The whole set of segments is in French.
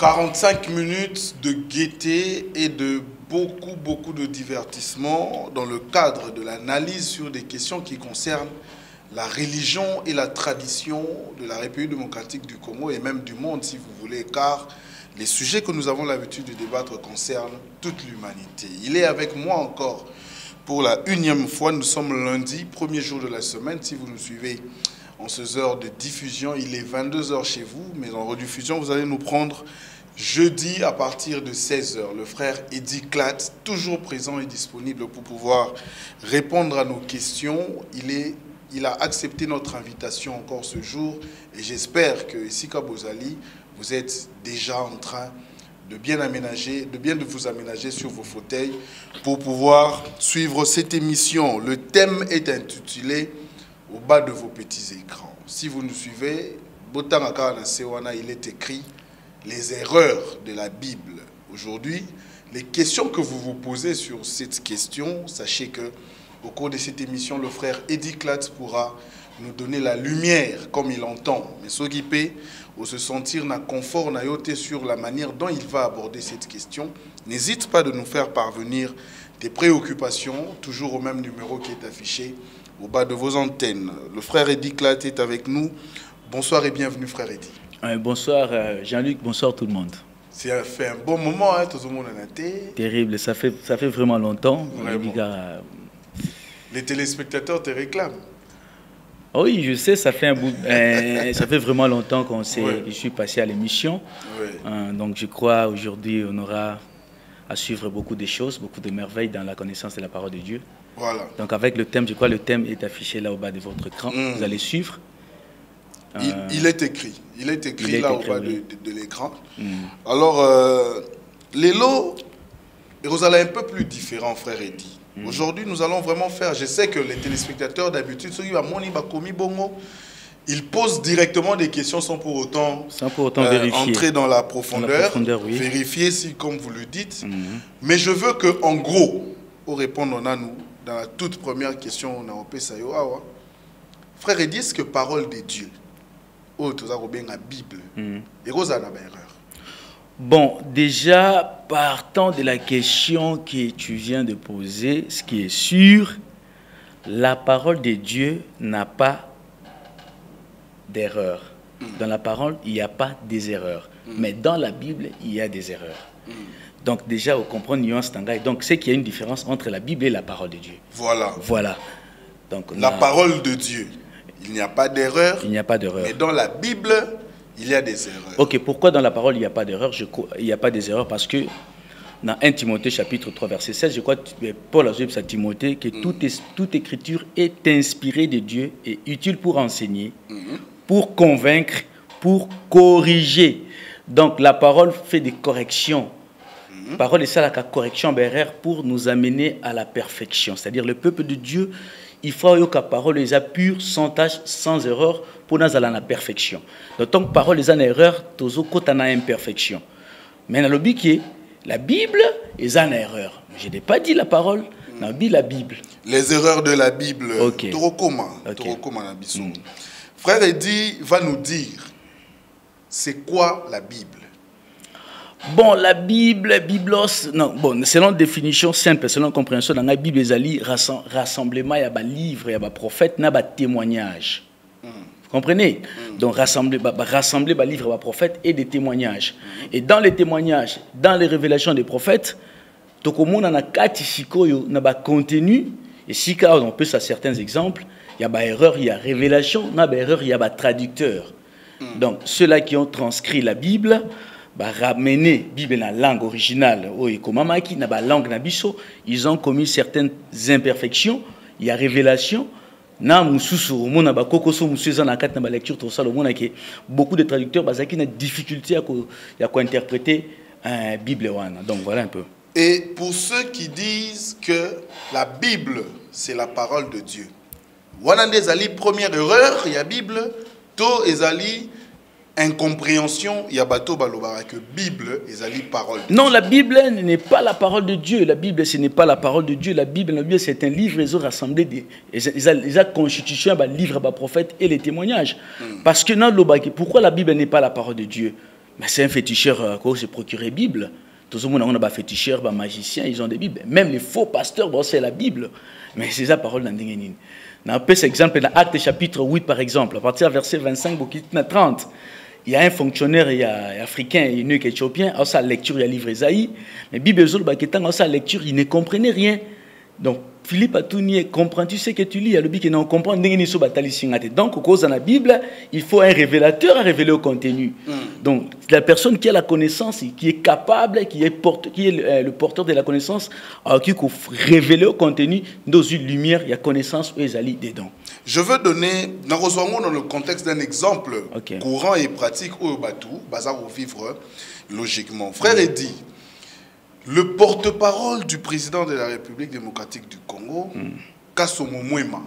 45 minutes de gaieté et de beaucoup de divertissement dans le cadre de l'analyse sur des questions qui concernent la religion et la tradition de la République démocratique du Congo et même du monde, si vous voulez, car les sujets que nous avons l'habitude de débattre concernent toute l'humanité. Il est avec moi encore pour la 1e fois. Nous sommes lundi, premier jour de la semaine. Si vous nous suivez en ces heures de diffusion, il est 22 h chez vous, mais en rediffusion, vous allez nous prendre jeudi à partir de 16 h. Le frère Eddy Clat, toujours présent et disponible pour pouvoir répondre à nos questions. Il a accepté notre invitation encore ce jour et j'espère que Esika Bozali, vous êtes déjà en train de bien vous aménager sur vos fauteuils pour pouvoir suivre cette émission. Le thème est intitulé « Au bas de vos petits écrans ». Si vous nous suivez, il est écrit « Les erreurs de la Bible ». Aujourd'hui, les questions que vous vous posez sur cette question, sachez que au cours de cette émission, le frère Eddy Clat pourra nous donner la lumière comme il entend. Mais s'occuper ou se sentir na confort na yoté sur la manière dont il va aborder cette question. N'hésite pas de nous faire parvenir tes préoccupations, toujours au même numéro qui est affiché au bas de vos antennes. Le frère Eddy Clat est avec nous. Bonsoir et bienvenue, frère Eddy. Bonsoir Jean-Luc, bonsoir tout le monde. Ça fait un bon moment, hein, tout le monde en a été. Terrible, ça fait vraiment longtemps. Les téléspectateurs te réclament. Oui, je sais, ça fait ça fait vraiment longtemps je suis passé à l'émission. Oui. Donc je crois aujourd'hui on aura à suivre beaucoup de choses, beaucoup de merveilles dans la connaissance de la parole de Dieu. Voilà. Donc avec le thème, je crois que le thème est affiché là au bas de votre écran. Vous allez suivre. Il est écrit là au bas de l'écran. Alors, les lots, vous allez un peu plus différent, frère Eddy. Aujourd'hui, nous allons vraiment faire, je sais que les téléspectateurs d'habitude, ceux qui vont ils posent directement des questions sans pour autant entrer dans la profondeur, oui. Vérifier si, comme vous le dites. Mais je veux que, en gros, pour répondre à nous, dans la toute première question, on a opé Sayo Awa. Frère Eddy, est-ce que parole de Dieu, la Bible, et Rosa n'a pas erreur? Bon, déjà, partant de la question que tu viens de poser, ce qui est sûr, la parole de Dieu n'a pas d'erreur. Dans la parole, il n'y a pas des erreurs. Mais dans la Bible, il y a des erreurs. Donc déjà, vous comprenez nuance tanga. Donc c'est qu'il y a une différence entre la Bible et la parole de Dieu. Voilà. Donc, la parole de Dieu, il n'y a pas d'erreur. Il n'y a pas d'erreur. Mais dans la Bible, il y a des erreurs. Ok, pourquoi dans la parole il n'y a pas d'erreur? Il n'y a pas des erreurs parce que dans 1 Timothée chapitre 3 verset 16, je crois que Paul a dit à Timothée que toute écriture est inspirée de Dieu et utile pour enseigner, pour convaincre, pour corriger. Donc la parole fait des corrections. La parole est ça la correction pour nous amener à la perfection. C'est-à-dire le peuple de Dieu, il faut que la parole est pure, sans tâche, sans erreur, pour nous aller à la perfection. Donc, tant que parole est en erreur, tous autres ont une imperfection. Mais dans le but, la Bible est en erreur. Je n'ai pas dit la parole, la Bible. Les erreurs de la Bible. Ok. Frère Eddy va nous dire, c'est quoi la Bible? Bon, la Bible, Biblos, non, bon, selon définition simple, selon compréhension, dans la Bible, il y a rassemblement, il y a des livres, il y a des prophètes, il y a des témoignages. Vous comprenez? Donc, rassembler des livres, des prophètes et des témoignages. Et dans les témoignages, dans les révélations des prophètes, tout le monde a un contenu. Et si on peut ça certains exemples, il y a des erreurs, il y a révélation, il y a des erreurs, il y a des traducteurs. Donc, ceux-là qui ont transcrit la Bible, ramener la Bible dans la langue originale, ils ont commis certaines imperfections, il y a révélation. Beaucoup de traducteurs ont des difficultés à interpréter la Bible. Donc voilà un peu. Et pour ceux qui disent que la Bible, c'est la parole de Dieu, première erreur, il y a la Bible, to ezali incompréhension, il y a bateau balobara que Bible ezali parole de non, Dieu. la Bible n'est pas la parole de Dieu. La Bible, ce n'est pas la parole de Dieu. La Bible, c'est un livre, ils ont rassemblé ils ont constitué un livre, un prophète et les témoignages. Parce que pourquoi la Bible n'est pas la parole de Dieu? Mais c'est un féticheur qui se procurer Bible. Tout le monde a des féticheurs, des magiciens, ils ont des Bibles. Même les faux pasteurs, bon, c'est la Bible. Mais c'est la parole dans Ndingénine. On peut cet exemple dans Actes chapitre 8, par exemple, à partir du verset 25 à 30. Il y a un fonctionnaire africain, il est éthiopien, à sa lecture, il y a livre Esaïe. Mais Bible, à sa lecture, il ne comprenait rien. Donc, Philippe a tout nié. Comprends-tu ce que tu lis? Il y a le bic qui non comprend. Donc, au cause de la Bible, il faut un révélateur à révéler au contenu. Donc, la personne qui a la connaissance, qui est capable, qui est le porteur de la connaissance, qui peut révéler au contenu, dans une lumière, il y a connaissance où ils allient dedans. Je veux donner, dans le contexte d'un exemple courant et pratique au Batou, bazar au vivre logiquement. Frère Eddy, le porte-parole du président de la République démocratique du Congo, Kassomo Mwema,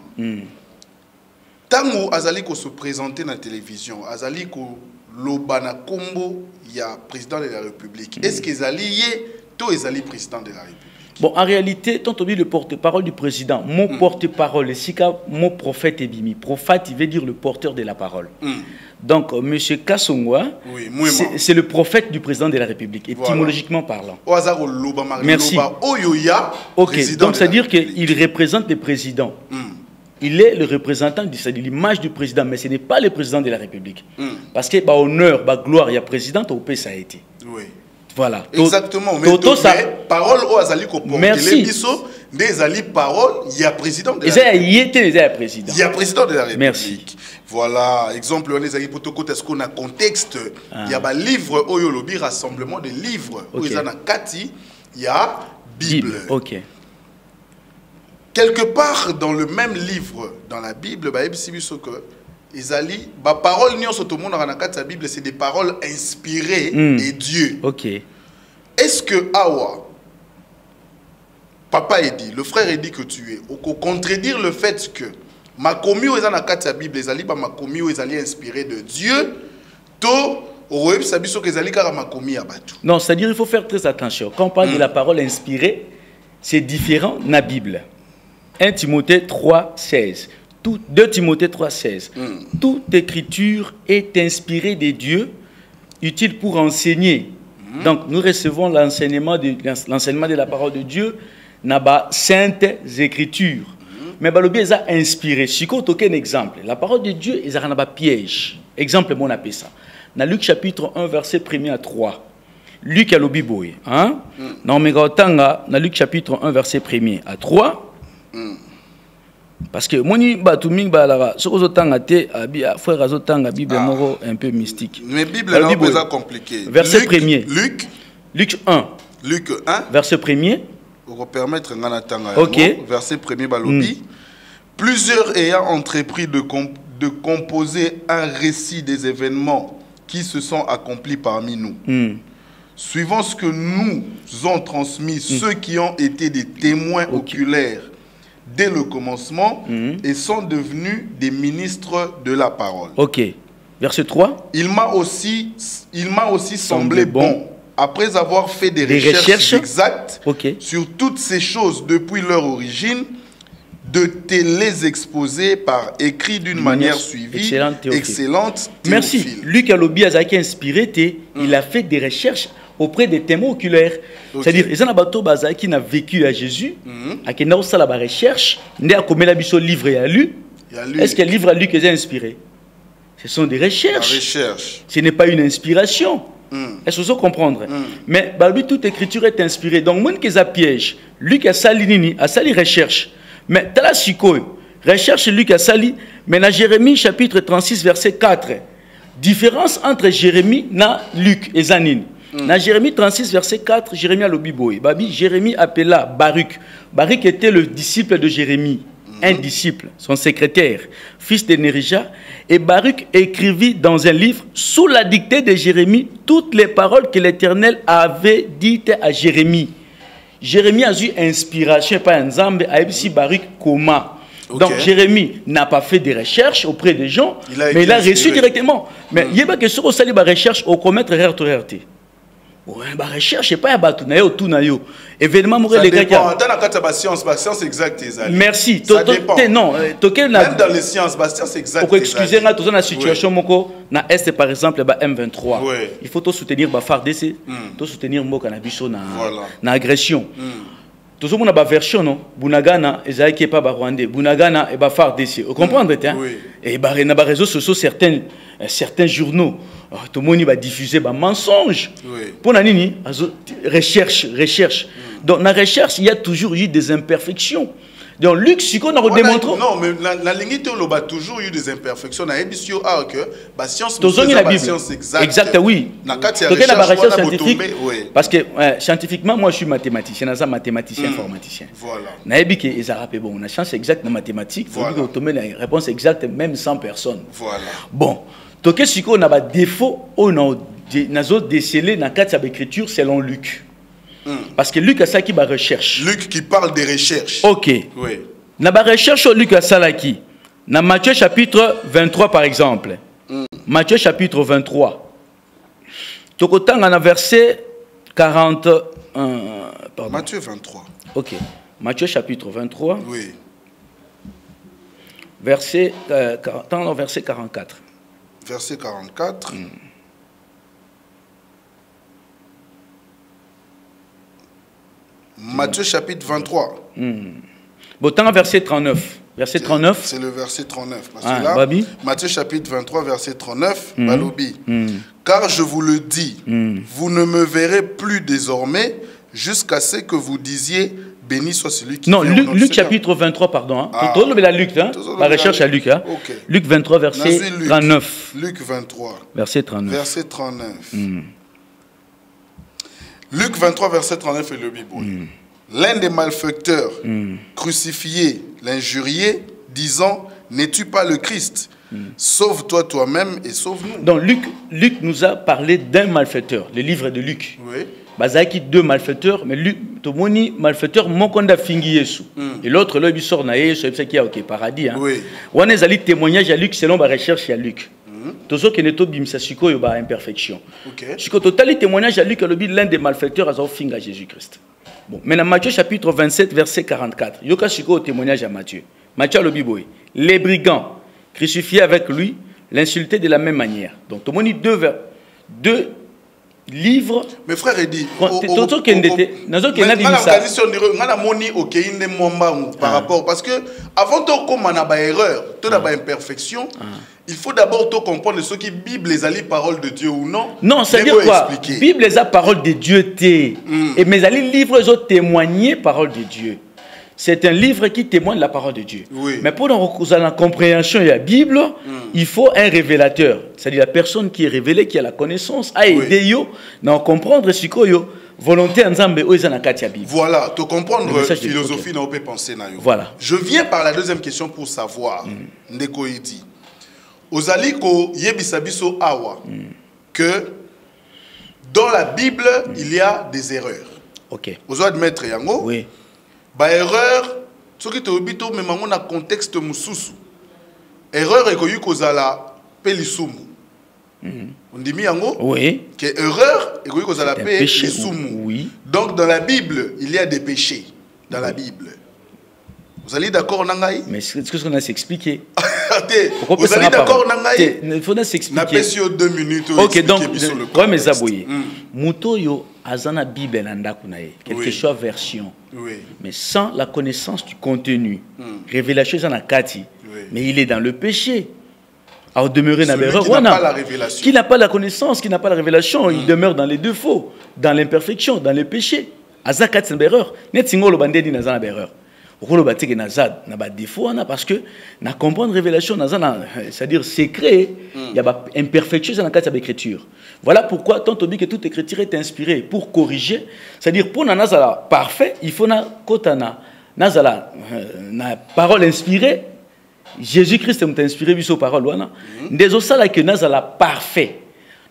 Tango Azali ko se présenter dans la télévision, Azali ko Lobana Kombo, il y a président de la République. Est-ce qu'ils allaient tout Ezali président de la République? Bon, en réalité, tant on dit le porte-parole du président, mon porte-parole, c'est mon prophète est bimi. Prophète, il veut dire le porteur de la parole. Donc, M. Kassongwa, c'est le prophète du président de la République, étymologiquement parlant. Merci. Ok, donc c'est-à-dire qu'il représente le président. Il est le représentant, c'est l'image du président, mais ce n'est pas le président de la République. Parce que, honneur, gloire, il y a président, au pays, ça a été. Oui. Voilà. Exactement. Mais parole au Azali ko porte les biso des ali parole, il y a président de la République. Il y a président de la République. Merci. Voilà, exemple on les ali protocole est-ce qu'on a contexte, il y a un livre au Yolobi rassemblement de livres où ils en a Kati, il y a Bible. OK. Quelque part dans le même livre dans la Bible, parole la Bible, c'est des paroles inspirées de Dieu. Ok. Est-ce que Awa, papa Eddy, le frère Eddy que tu es, au contredire le fait que ma commis aux la Bible, les ali ma commis aux ali inspirés de Dieu, non, c'est-à-dire il faut faire très attention. Quand on parle de la parole inspirée, c'est différent de la Bible. 1 Timothée 3, 16. 2 Timothée 3, 16. Toute écriture est inspirée de Dieu, utile pour enseigner. Donc, nous recevons l'enseignement de la parole de Dieu dans les saintes écritures. Mais le est inspiré. Si on a un exemple, la parole de Dieu est un piège. Exemple, on appelle ça. Dans Luc chapitre 1, verset 1 à 3. Luc a l'obiboy. Dans Luc chapitre 1, verset 1 à 3. Parce que moni batuming balara ce que tanga te abia frère azotanga Bible moro un peu mystique. Mais Bible là c'est compliqué. Verset 1er. Luc 1. Luc 1. Verset 1er. Pour permettre ngana tanga. OK. Verset 1er balobi. Plusieurs ayant entrepris de composer un récit des événements qui se sont accomplis parmi nous. Suivant ce que nous ont transmis ceux qui ont été des témoins oculaires dès le commencement et sont devenus des ministres de la parole. Ok. Verset 3. Il m'a aussi semblé bon, après avoir fait des recherches exactes sur toutes ces choses depuis leur origine, de te les exposer par écrit d'une manière suivie, excellente. Merci. Luc Alobi Azaki inspiré, il a fait des recherches auprès des témoins oculaires. C'est-à-dire, les gens qui ont vécu à Jésus, qui ont fait la recherche, qui ont livre et a lu. Est-ce que le livre a lu qu'ils ont inspiré? Ce sont des recherches. Ce n'est pas une inspiration. Est-ce que vous comprenez? Mais lui, toute écriture est inspirée. Donc, moi, qui a piège, Luc a sali recherche. Mais dans la recherche Luc a sali, mais dans Jérémie chapitre 36, verset 4, différence entre Jérémie et Luc et Zanine. Dans Jérémie 36, verset 4, Jérémie a l'obiboy. Jérémie appela Baruch. Baruch était le disciple de Jérémie, un disciple, son secrétaire, fils de Nérija. Et Baruch écrivit dans un livre, sous la dictée de Jérémie, toutes les paroles que l'Éternel avait dites à Jérémie. Jérémie a eu inspiration par un Zambé à Ebsi Baruch Koma. Donc Jérémie n'a pas fait des recherches auprès des gens, mais il a reçu directement. Mais il y a pas que sur au sali recherche au commettre RTRT. Ouais, bah recherche pas ya batu na yo tout na yo. Événement mo ça les gars. dépend. Dans la carte science exacte merci. Ça dépend. Non, même dans les sciences, science exacte. Pour excuser nga dans la situation moko na est par exemple ba M23. Il faut soutenir ba FARDC, to soutenir moko na biso na agression. Tout le monde a une version, non? Bunagana, Ezaïki pas Rwandais. Bunagana et FARDC. Vous comprenez? Et dans les réseaux sociaux, certains journaux, tout le monde va diffuser des mensonges. Pour la nini, recherche. Donc, dans la recherche, il y a toujours eu des imperfections. Donc, Luc, si on a redémontré. Non, mais la ligne a toujours eu des imperfections. La science exacte. Exact, oui. La recherche scientifique. Parce que scientifiquement, moi, je suis mathématicien. Je suis mathématicien, informaticien. Voilà. La science exacte dans la mathématique. Il faut que la réponse exacte, même 100 personnes. Voilà. Bon. Donc, si on a des défauts, on a décelé dans la écriture selon Luc. Parce que Luc a ça qui va recherche. Luc qui parle des recherches. Ok. Oui. Na ba recherche Luc a ça qui. Dans Matthieu chapitre 23 par exemple. Matthieu chapitre 23. Tokotang na verset 40. Pardon. Matthieu 23. Ok. Matthieu chapitre 23. Oui. Verset 44. Verset 44. Matthieu chapitre 23. Bon, tant verset 39. Verset 39. C'est le verset 39. Parce que là, Matthieu chapitre 23, verset 39. Balobi. Car je vous le dis, vous ne me verrez plus désormais jusqu'à ce que vous disiez béni soit celui qui. Non, Luc chapitre 23, pardon. Tout le monde Luc, hein. La recherche à Luc. Hein. Okay. Luc 23, verset 39. Luc 23. Verset 39. Verset 39. Luc 23, verset 39 est le Bible. L'un des malfaiteurs crucifiés l'injuriait, disant, n'es-tu pas le Christ? Sauve-toi toi-même et sauve-nous. Donc Luc nous a parlé d'un malfaiteur, le livre de Luc. Oui. Bazaki deux malfaiteurs, mais Luc, Tomoni malfaiteur, mon konda fingi Yesu. Et l'autre, là, il sort na Yesu, c'est qui a ok paradis. Hein. Oui. On a des témoignages à Luc selon ma recherche à Luc. Tout ce qui est tout bim siko yoba imperfection. Si que total témoignage à Luc l'un des malfaiteurs a fingi à Jésus-Christ. Bon, maintenant Matthieu chapitre 27 verset 44. Yoka siko témoignage à Matthieu. Matthieu le biboy. Les brigands crucifiés avec lui l'insultaient de la même manière. Donc tout le monde deux livres. Mes frères il dit par rapport parce que avant de commettre une erreur, toute imperfection, il faut d'abord comprendre ce qui Bible les alliés parole de Dieu ou non. Non, c'est dire quoi? Bible les a parole de Dieu et mes alliés livres les ont témoigné parole de Dieu. C'est un livre qui témoigne la parole de Dieu. Oui. Mais pour la compréhension de la Bible, il faut un révélateur. C'est-à-dire la personne qui est révélée, qui a la connaissance, a aidé yo, à comprendre ce que yo volonté ensemble ou ils en a katia Bible. Voilà, te comprendre la philosophie n'a pas pensé na yo. Voilà. Je viens par la deuxième question pour savoir ndeko yedi. Ozaliko yebisabiso awa que dans la Bible, il y a des erreurs. OK. Vous admettre yango? Oui. Ba erreur ce qui te obito mais mango na contexte mususu erreur ekoyi kozala pe lisumu on dit mi yango oui que erreur ekoyi kozala pe lisumu oui donc dans la Bible il y a des péchés dans la Bible vous allez d'accord nangai mais est-ce que on a s'expliquer vous allez d'accord nangai il faut s'expliquer na pesio 2 minutes OK donc ouais mais aboyi muto yo azana Bible nandaku na ye quelque chose version. Oui. Mais sans la connaissance du contenu, révélation dans la kati, mais il est dans le péché. Alors demeurer dans l'erreur, qui n'a pas la révélation, qui n'a pas la connaissance, qui n'a pas la révélation, il demeure dans les défauts, dans l'imperfection, dans le péché. Azakat c'est une erreur. Net singo lo bandedi na zana erreur. Okolo batike na zad na ba défaut na parce que na comprendre révélation na zana c'est-à-dire secret, il y a ba imperfection dans la kati de l'écriture. Voilà pourquoi tant on dit que toute écriture est inspirée pour corriger, c'est-à-dire pour na nazala parfait, il faut na kotana nazala na parole inspirée. Jésus-Christ est inspiré biso parole wana. Ndezo sala que nazala parfait.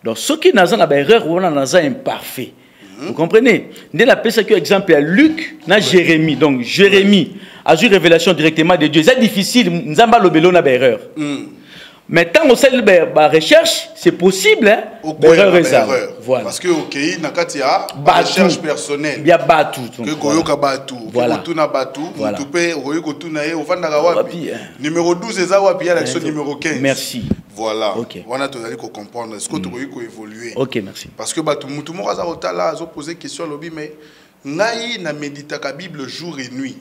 Donc ce qui nazala ba erreur wana nazala imparfait. Vous comprenez? Dès la personne qui exemple à Luc, na Jérémie. Donc Jérémie a eu révélation directement de Dieu. C'est difficile. Nzamba lobelo na erreur. Mais tant on sait la recherche, c'est possible. Hein? Erreur. Voilà. Parce que OK, nakati ya recherche personnelle. Il y a Batu. Que Goyoka Batu. Voilà. Que na Batu. Voilà. Tu peux Goyoko Tunaye ofandaka wapi. Numéro 12 eza wapi ya l'action numéro 15. Merci. Voilà. OK. On a tozali ko comprendre ce que tu ko évoluer. OK, merci. Parce que Batu mutu mo kaza otala azo poser question lobi mais ngai na méditaka Bible jour et nuit.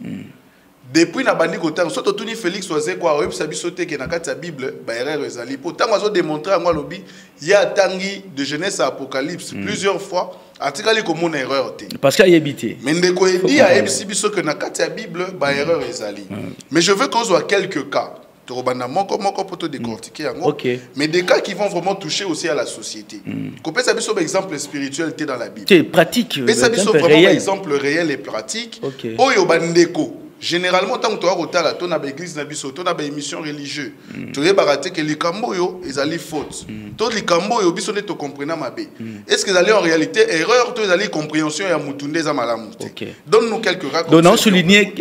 Depuis na bandi kotan soto tuni Félix Oazé quoi oyebi sabi sauter que na kati ya Bible ba erreur ezali pourtant azo démontrer ngwa lobi ya tangi de Genèse à Apocalypse plusieurs fois atikali ko mon erreur te parce qu'il y a habité mais ndeko edi a ebisi biso que na kati ya Bible ba erreur ezali mais je veux qu'on soit quelques cas torobana moko pour te décortiquer yango OK mais des cas qui vont vraiment toucher aussi à la société ko pesa biso exemple spirituel te dans la Bible c'est pratique pesa biso vraiment exemple réel et pratique oyo bandeko. Généralement, tant que tu as retard, tu as l'église, tu as une émission religieuse. Tu as baraté que les camboyo, ils allaient faute. Tous les camboyo, ils sont te comprenant ma bé. Est-ce qu'ils allaient en réalité erreur, tous allaient compréhension et à moutoundé à malamouté. Donne-nous quelques cas. Donc, on souligne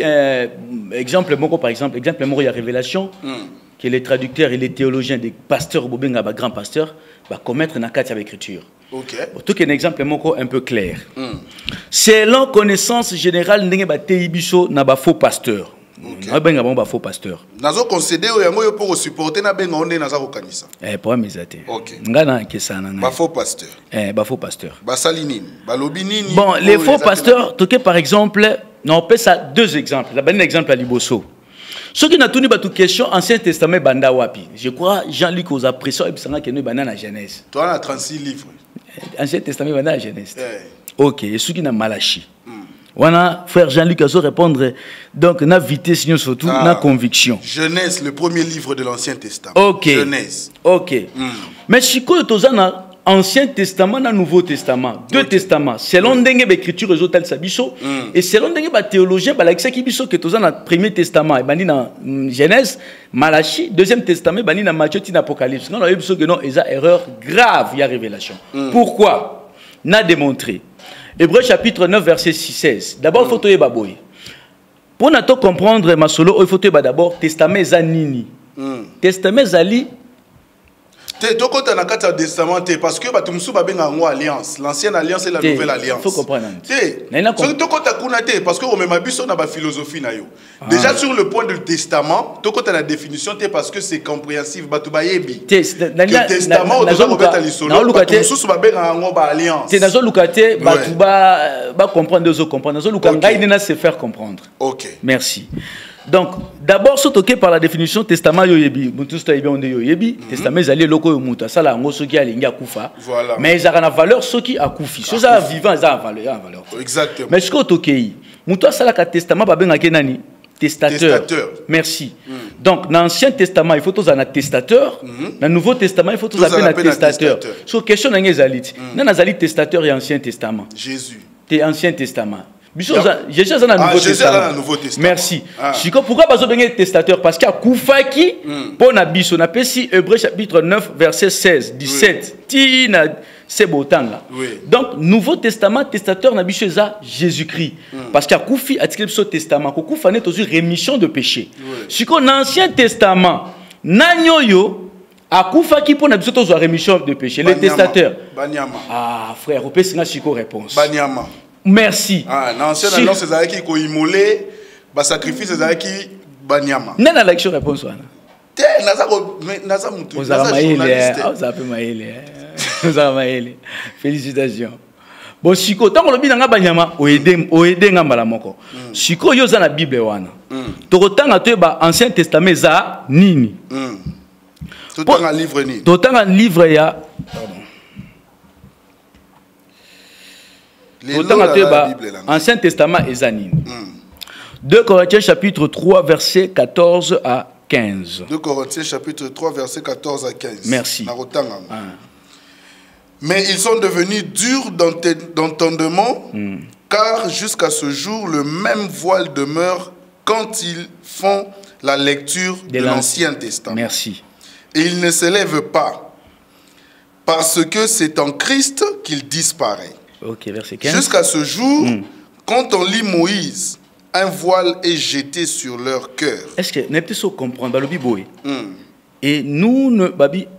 exemple, par exemple, exemple, il y a révélation que les traducteurs et les théologiens des pasteurs, Bobenga, grand pasteur, va commettre une carte avec l'écriture. Ok. Tout un exemple un peu clair. Selon connaissance générale, n'est pas teibiso na ba faux pasteur. Na benga ba faux pasteur. Nazo concéder au yango pour supporter na benga onde naza ko kanisa. Pour mes athées. Ok. Ngana kesana na. Ba faux pasteur. Ba faux pasteur. Ba salinine, ba lobinini. Bon, les faux pasteurs, toqué par exemple, on peut ça deux exemples. La ben exemple à Liboso. Ceux qui n'ont tenu pas toute question, Ancien Testament banda wapi. Je crois Jean-Luc aux apprécions et puis ça que nous banda na Genèse. Toi on a 36 livres. Ancien Testament banda na Genèse. OK, et ceux qui n'ont Malachi. Voilà, frère Jean-Luc a répondre donc na vitesse surtout na conviction. Genèse, le premier livre de l'Ancien Testament. OK. Genèse. OK. Mais si quoi tozana Ancien Testament et Nouveau Testament, deux testaments, selon l'écriture résultat sabiso et selon les théologiens, que tous dans le Premier Testament, et dans Genèse, Malachi, Deuxième Testament, et dans Matthieu, et Apocalypse. Non, il y a erreur grave, il y a révélation. Pourquoi? On a démontré. Hébreux chapitre 9, verset 6-16. D'abord, il faut que baboy. Pour nous comprendre ma solo, il faut d'abord Testament Zanini. Testament Zali. Parce que alliance, l'ancienne alliance et la nouvelle alliance. Il faut comprendre. Parce que on a ma philosophie. Déjà sur le point du testament, tu as la définition parce que c'est compréhensif. Le testament, on doit comprendre. Ok. Merci. Donc, d'abord, ce toqué par la définition testament yoyebi, testament zali loko yomuta, ça là, ce qui a l'inga kufa. Voilà. Mais ils ont la valeur ce qui a kufi. Ce qui a vivant, ils ont valeur. Exactement. Mais ce que toqué, muta ça là que testament ba benga kenani testateur. Merci. Donc, dans l'Ancien Testament, il faut tous un attestateur. Dans le Nouveau Testament, il faut tous un attestateur. Sur question d'un zalit. Dans un zalit testateur et Ancien Testament. Jésus. T'es Ancien Testament. Jésus est dans le Nouveau Testament. Merci. Pourquoi pas besoin testateur? Parce qu'il y a Koufaki pour Nabiso. On appelle ici Hébreux chapitre 9, verset 16, 17. Tina, c'est beau temps là. Donc, Nouveau Testament, testateur Nabiso est Jésus-Christ. Parce qu'il y a Koufi à le Testament. Koufa n'est aussi rémission de péché. Si qu'on Ancien Testament, Nanyoyo, à Koufaki pour Nabiso la rémission de péché. Le testateur. Ah, frère, on peut signer une réponse. Banyama. Merci. Ah, l'ancienne alliance, c'est ça qui est immolé, le sacrifice, c'est ça qui est banyama. N'est pas l'action réponse. Félicitations. Bon, si quand on le dit dans banyama, o aider ngambala moko. Si quand yo za na Bible wana. To rotanga to ba Ancien Testament za nini. Tout un livre ni. Tout un livre ya. Ancien Testament et Zanine. 2 Corinthiens chapitre 3 verset 14 à 15. 2 Corinthiens chapitre 3 verset 14 à 15. Merci. Mais ils sont devenus durs d'entendement, car jusqu'à ce jour le même voile demeure quand ils font la lecture de l'Ancien Testament. Merci. Et ils ne s'élèvent pas, parce que c'est en Christ qu'il disparaît. Ok, verset 15. Jusqu'à ce jour, quand on lit Moïse, un voile est jeté sur leur cœur. Est-ce que n'est-ce pas comprendre le Bible? Et nous,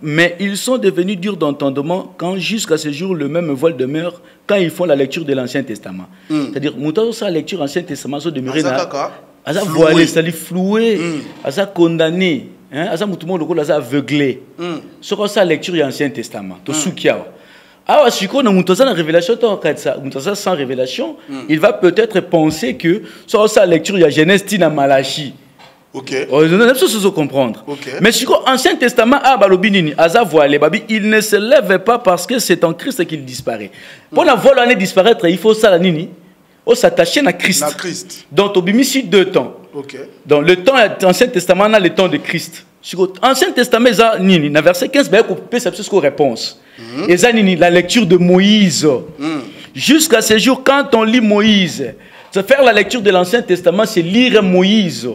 mais ils sont devenus durs d'entendement quand jusqu'à ce jour le même voile demeure quand ils font la lecture de l'Ancien Testament. C'est-à-dire, nous sa lecture de l'Ancien Testament, ils sont demeurés voilé, c'est-à-dire floué, condamné, aveuglé. C'est ça la lecture de l'Ancien Testament. Alors, si on a une révélation, sans révélation, il va peut-être penser que ça lecture de Genèse, Tina Malachi. Ok. On ne comprendre. Okay. Mais si l'Ancien Testament il ne se lève pas parce que c'est en Christ qu'il disparaît. Pour la voler disparaître, il faut ça s'attacher à Christ. Donc, au ici 2 temps. Okay. Donc, le temps de l'Ancien Testament, on a le temps de Christ. L'Ancien Testament, dans verset 15, il y a une réponse. Et ça, la lecture de Moïse. Jusqu'à ce jour, quand on lit Moïse, faire la lecture de l'Ancien Testament, c'est lire Moïse.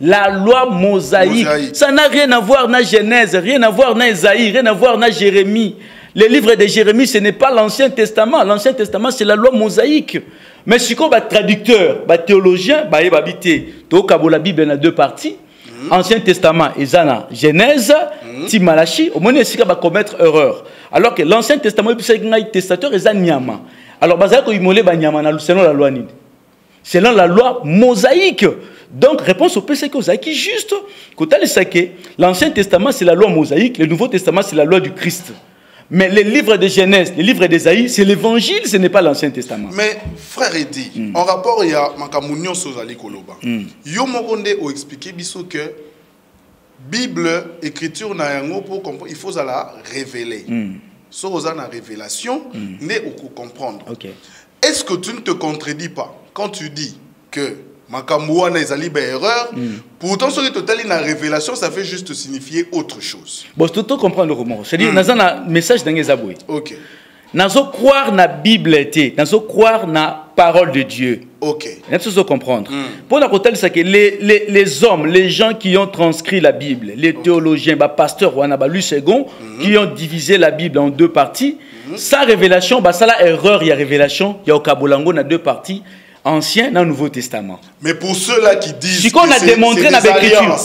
La loi mosaïque. Ça n'a rien à voir avec Genèse, rien à voir avec Isaïe, rien à voir avec Jérémie. Le livre de Jérémie, ce n'est pas l'Ancien Testament. L'Ancien Testament, c'est la loi mosaïque. Mais si on est traducteur, théologien, la Bible a 2 parties. Ancien Testament, Isana, Genèse, Malachi, au moins, il va commettre erreur. Alors que l'Ancien Testament, c'est un testateur, et Nyama. Alors, selon la loi Nid. Selon la loi mosaïque. Donc, réponse au PC qui juste. L'Ancien Testament, c'est la loi mosaïque. Le Nouveau Testament, c'est la loi du Christ. Mais les livres de Genèse, les livres d'Ésaïe, c'est l'évangile, ce n'est pas l'Ancien Testament. Mais, frère Eddy, en rapport, il y a Makamounion Sozali Koloba. Yo Mokonde a expliqué que Bible, écriture, il faut la révéler. Si vous avez une révélation, vous comprendre. Okay. Est-ce que tu ne te contredis pas quand tu dis que Makamouana est une erreur? Pourtant, ce qui est une révélation, ça fait juste signifier autre chose. Bon, tu peux comprendre le roman. C'est-à-dire, nous avons un message dans les aboués. Ok. Nous allons croire dans la Bible, nous allons croire dans la parole de Dieu. Ok. Nous allons comprendre. Pour la côté, c'est que les hommes, les gens qui ont transcrit la Bible, les théologiens, les pasteurs, qui ont divisé la Bible en 2 parties, sans révélation, ça la erreur, il y a révélation, il y a au Kabolango, dans 2 parties. Ancien dans le Nouveau Testament. Mais pour ceux-là qui disent qu'on a démontré dans l'écriture,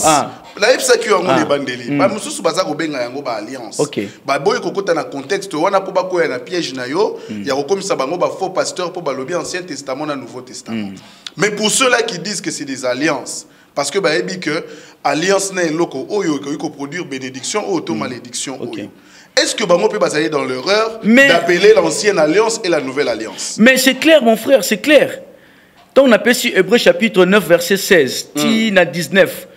la EPSA qui a un bandeli, ba mususu baza ko benga yango ba alliance. Ba boy kokota na contexte wana po ba ko ya na piège na yo, ya ko komisa bango ba faux pasteur po ba lobi Ancien Testament na Nouveau Testament. Mais pour ceux-là qui disent que c'est des alliances, parce que ba ebi que alliance na loko oyo ko produire bénédiction ou auto malédiction oyo. Est-ce que bango peut basailler dans l'erreur d'appeler l'ancienne alliance et la nouvelle alliance? Mais c'est clair mon frère, c'est clair. On appelle ici Hébreux chapitre 9, verset 16, à 19.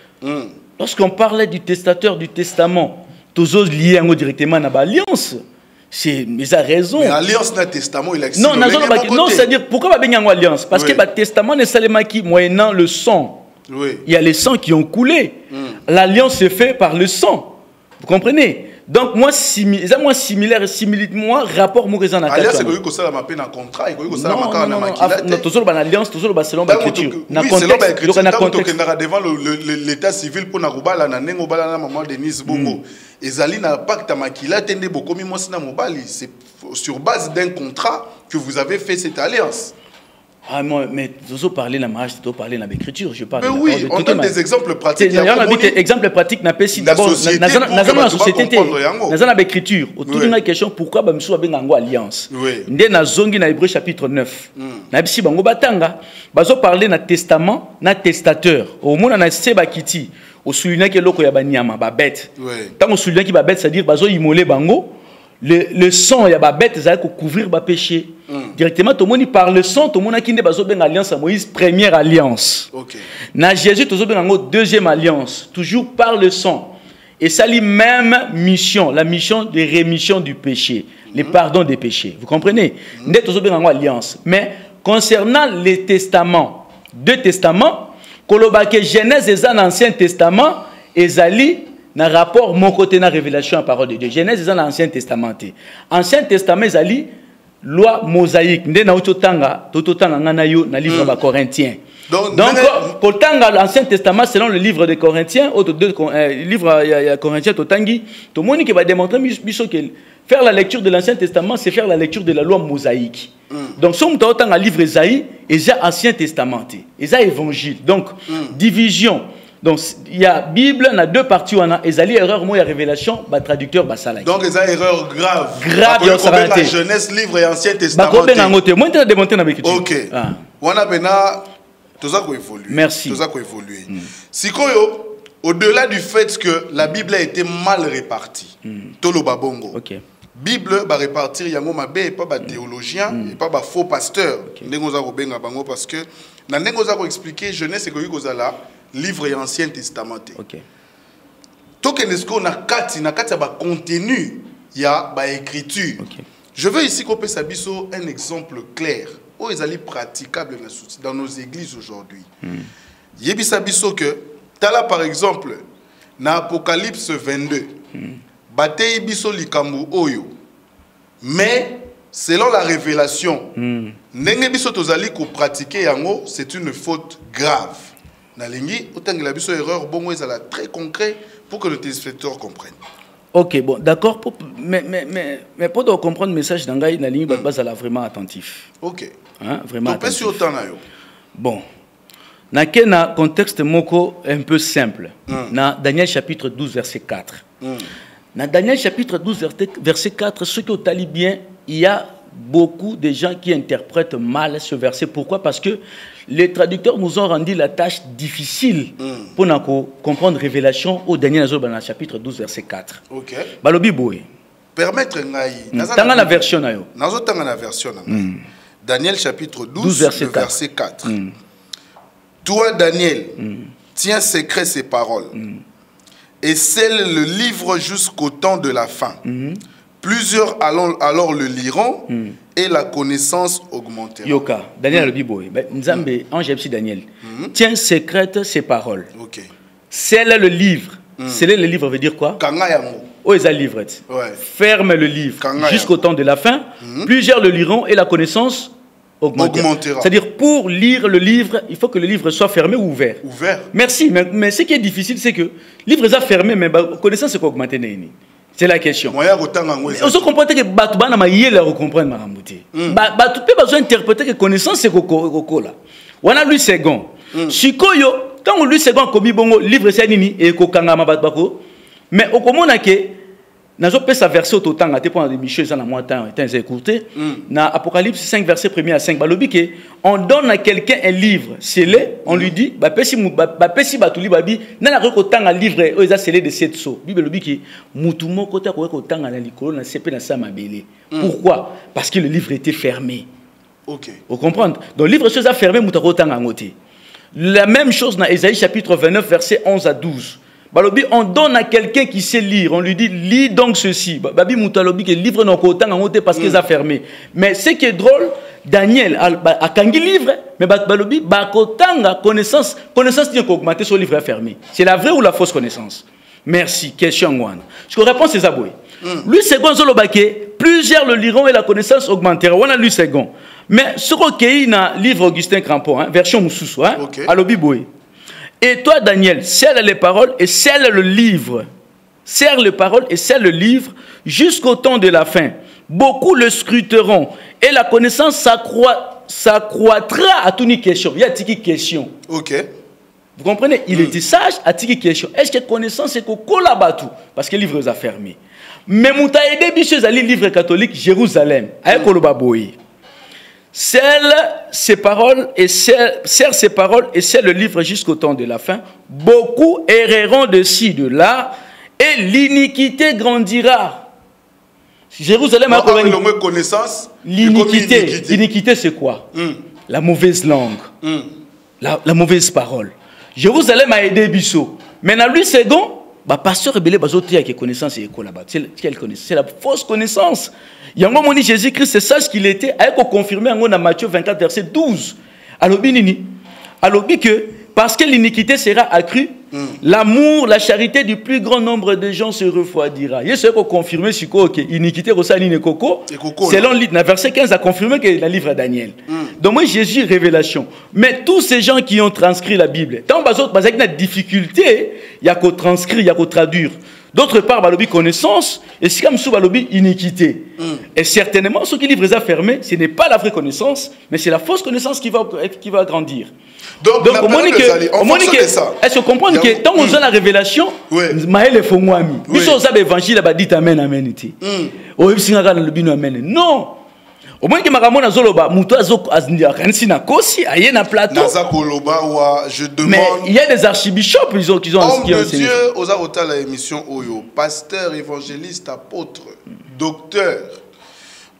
Lorsqu'on parlait du testateur du testament, tous autres liés directement à l'alliance. Mais ça a raison. Mais l'alliance d'un testament, il existe. Non, c'est-à-dire, pourquoi il y a une alliance? Parce que le testament n'est seulement qui, moyennant le sang. Il y a les sangs qui ont coulé. L'alliance se fait par le sang. Vous comprenez? Donc, moi, similaire, moi, rapport, moi, raison. Alliance, c'est que ça m'a un contrat, et que ça m'a un toujours une alliance, toujours selon l'écriture. Oui, selon l'écriture, devant l'état civil pour Narubala, Nanengobala, maman Denise Bongo. Et Zali n'a pas que Tamakila, Tende Bokomi, Mosina Mobali. C'est sur base d'un contrat que vous avez fait cette alliance. Ah, mais tu parler de la mariage, tu parler de l'écriture. Je parle. Mais oui, on donne des exemples pratiques. Exemple pratique n'a pas si d'abord. Dans la société, dans l'écriture. Autour de la question pourquoi bah monsieur a une alliance. Ndé na zongi na Hébreux chapitre 9. Na bisi bango batanga. Bazo parler na testament, na testateur. Au moins na seba kiti. Au souligner que loko ya banyama ba bête. Tant au souligner qui ba bête, c'est-à-dire bazo imolé bango. Le sang, il y a des bêtes, ça va couvrir le péché. Directement, tout le monde parle le sang, tout le monde a une alliance à Moïse, première alliance. Na Jésus, tout le monde a une deuxième alliance, toujours par le sang. Et ça, la même mission, la mission de rémission du péché, le pardon des péchés. Vous comprenez? Nous avons une alliance. Mais concernant les testaments, 2 testaments, Kolobake Genèse et l'Ancien Testament, Ezali, dans le rapport, mon côté, dans la révélation à la parole de Dieu. Genèse, c'est dans l'Ancien Testament. Ancien Testament, c'est la loi mosaïque. Nous avons le livre de Corinthiens. Donc, pour l'Ancien Testament, selon le livre de Corinthiens, le livre de Corinthiens, tout le monde qui va démontrer que faire la lecture de l'Ancien Testament, c'est faire la lecture de la loi mosaïque. Donc, si on a un livre d'Ésaïe, il y a l'Ancien Testament, il y a l'Évangile. Donc, division. Donc, il y a Bible, il y a deux parties, on a ezali erreur, moi, il y a révélation, bah, traducteur, bah, ça là. Donc, il y a erreur grave. Grave, il y a la Genèse, livre et Ancien Testament. Moi, je vais démonter dans l'écriture. Ok. On a maintenant, tout ça qui évolue. Merci. Tout ça qui évolue. Si au-delà du fait que la Bible a été mal répartie, Tolo Babongo. Ok. Bible va répartir yango mabe et pas ba théologien et pas ba faux pasteur. Ndenge oza ko benga bango parce que na ndenge oza ko expliquer Genèse et ko za livre et Ancien Testament. OK. To que nesko na kati ba contenu ya ba écriture. OK. Je veux ici qu'on puisse biso un exemple clair où ils allaient praticable dans nos églises aujourd'hui. Yebisa biso que tala par exemple na Apocalypse 22. Batei biso likambu oyo. Mais selon la révélation, ndenge biso tozali ko pratiquer yango, c'est une faute grave. Nalingi otangela biso erreur bongo ezala très concret pour que le téléspectateur comprenne. OK, bon, d'accord, mais pour comprendre le message d'Angaï Nalingi bazala vraiment attentif. OK. Hein, vraiment attentif. Sur autant na yo. Bon. Na kena contexte moko un peu simple. Na Daniel chapitre 12 verset 4. Dans Daniel chapitre 12, verset 4, ce qui est bien, il y a beaucoup de gens qui interprètent mal ce verset. Pourquoi? Parce que les traducteurs nous ont rendu la tâche difficile pour comprendre révélation au Daniel chapitre 12, verset 4. Ok. Balobi boy. Permettre ngai. Tanga la version na yo. Nazo tanga la version na. Daniel chapitre 12, verset 4. Toi, Daniel, tiens secret ces paroles. Et scelle le livre jusqu'au temps de la fin. Plusieurs alors le liront et la connaissance augmentera. Yoka, Daniel le Biboy. Nzambe, ange Daniel. Tiens secrète ces paroles. Ok. Scelle le livre. Sceller le livre veut dire quoi? Oh, ils livre. Ouais. Ferme le livre jusqu'au temps de la fin. Plusieurs le liront et la connaissance augmentera. C'est-à-dire, pour lire le livre, il faut que le livre soit fermé ou ouvert. Ouvert. Merci, mais ce qui est difficile, c'est que le livre est fermé, mais la connaissance est augmentée. C'est la question. On se comprend que Batouba n'a pas comprendre ma ramouté. Batouba a besoin d'interpréter que la connaissance est là. On a lu second. Shikoyo, quand on lit second, comme bon livre c'est nini et kokangama batbako, mais au comment on a que Nazo pesa verset au total, te prendre des michels dans moi temps, écouté. Na Apocalypse 5 verset 1er à 5, balobi que on donne à quelqu'un un livre scellé, on lui dit ba pesi batuli babi na la rekotanga un livre eza scellé de 7 sceaux. Bible lobi que mutu moko ta ko kotanga na likolo na sepe na sa mabele. Pourquoi? Parce que le livre était fermé. OK. Vous comprenez? Donc le livre est fermé mutu kotanga ngote. La même chose dans Ésaïe chapitre 29 verset 11 à 12. Balobi, on donne à quelqu'un qui sait lire, on lui dit lis donc ceci. Babi Moutalobi qui livre non autant en parce qu'ils a fermé. Mais ce qui est drôle, Daniel a kangi livre, mais Balobi bakotanga connaissance tient qu'augmenter son livre fermé. C'est la vraie ou la fausse connaissance? Merci. Question one. Je réponds c'est Zaboué. Lui second Zolobake, plusieurs le liront et la connaissance augmentera. On a lu second. Mais ce qu'il y a livre Augustin Crampon, version Moussoussou, Alobi Boy. Et toi, Daniel, scelle les paroles et scelle le livre. Serre les paroles et scelle le livre jusqu'au temps de la fin. Beaucoup le scruteront et la connaissance s'accroîtra à toute question. Il y a une question. Ok. Vous comprenez? Il était sage à toute question. Est-ce que connaissance est qu'on là-bas? Parce que le livre est fermé. Mais Mouta aidé bicheux à livre catholique Jérusalem. Avec Kolobaboui. Scelle ses paroles et serre ses paroles et scelle le livre jusqu'au temps de la fin. Beaucoup erreront de ci, de là, et l'iniquité grandira. Jérusalem a connaissance. L'iniquité. L'iniquité, c'est quoi? La mauvaise langue. La mauvaise parole. Jérusalem a aidé Bissot. Maintenant, lui, second, pasteur rebelle, qui connaissance et là-bas. C'est la fausse connaissance. Il y a un moment où Jésus-Christ, c'est ça ce qu'il était, avec confirmé en Matthieu 24, verset 12. Alors, que parce que l'iniquité sera accrue, l'amour, la charité du plus grand nombre de gens se refroidira. Il y a ce qu'on confirme sur quoi l'iniquité, selon le verset 15, a confirmé que le livre de Daniel. Donc, moi, Jésus, révélation. Mais tous ces gens qui ont transcrit la Bible, tant qu'il y a des difficultés, il y a qu'à transcrire, il y a qu'à traduire. D'autre part, balobi connaissance, et si comme sous balobi iniquité. Et certainement, ceux qui livrent les fermés, ce n'est pas la vraie connaissance, mais c'est la fausse connaissance qui va grandir. Donc au moins est-ce qu'on comprend que tant qu'on a la révélation, Maël est fongwami. Mais si on a l'évangile, on va dire amen, amen. Non. Au moins que Maramona Zoloba, Moutazo Aznia Kosi, aïe na plateau. Je demande. Mais il y a des archibishops qui ont homme de Dieu, aux arota la émission Oyo, pasteur, évangéliste, apôtre, docteur.